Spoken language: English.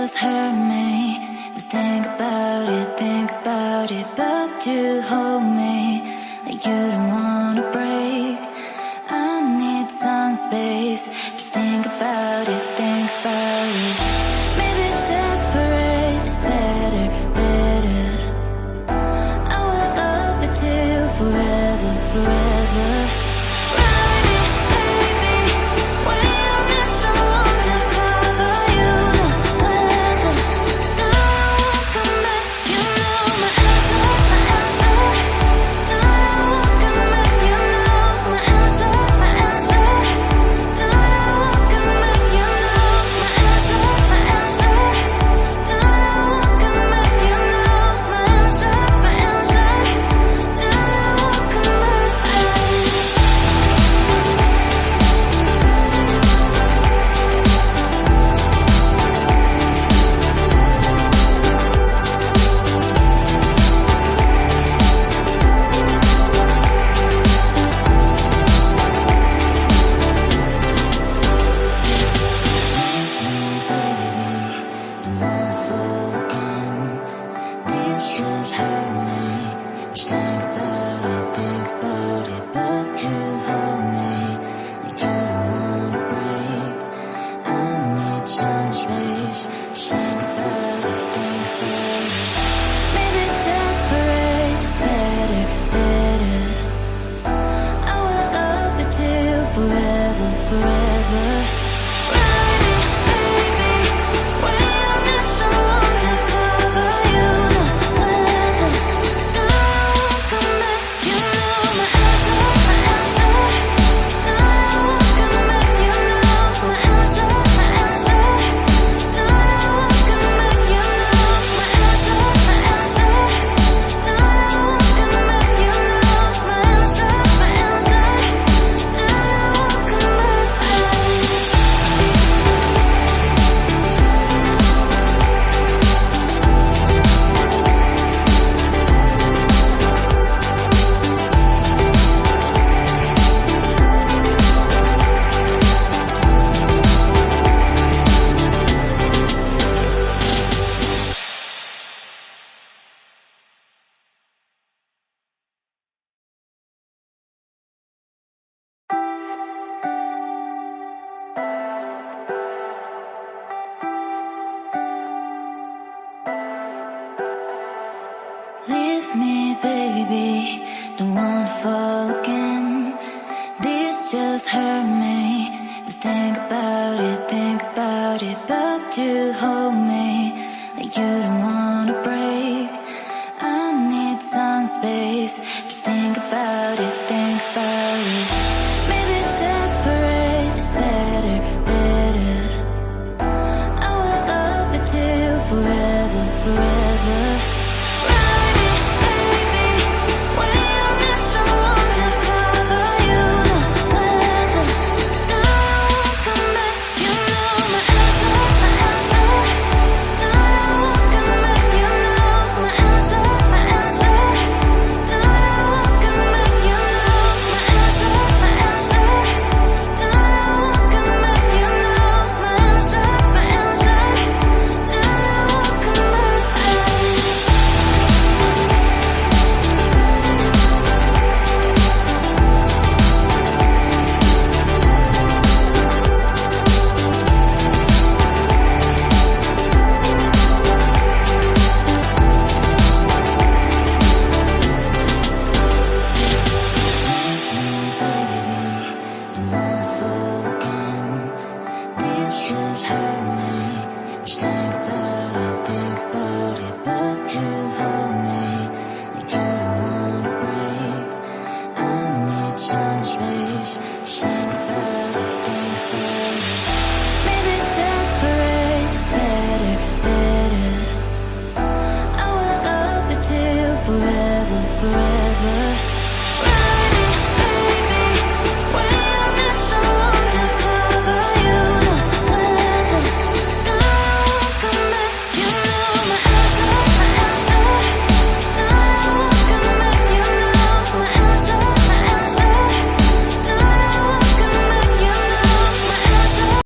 just hurt me. Just think about it, but you hold me like you don't wanna break. I need some space. Just think about it, maybe separate is better, better. I will love you till forever, forever. Leave me, baby, don't wanna fall again. This just hurt me. Just think about it, but you hold me like you don't wanna break. I need some space. Just think about it.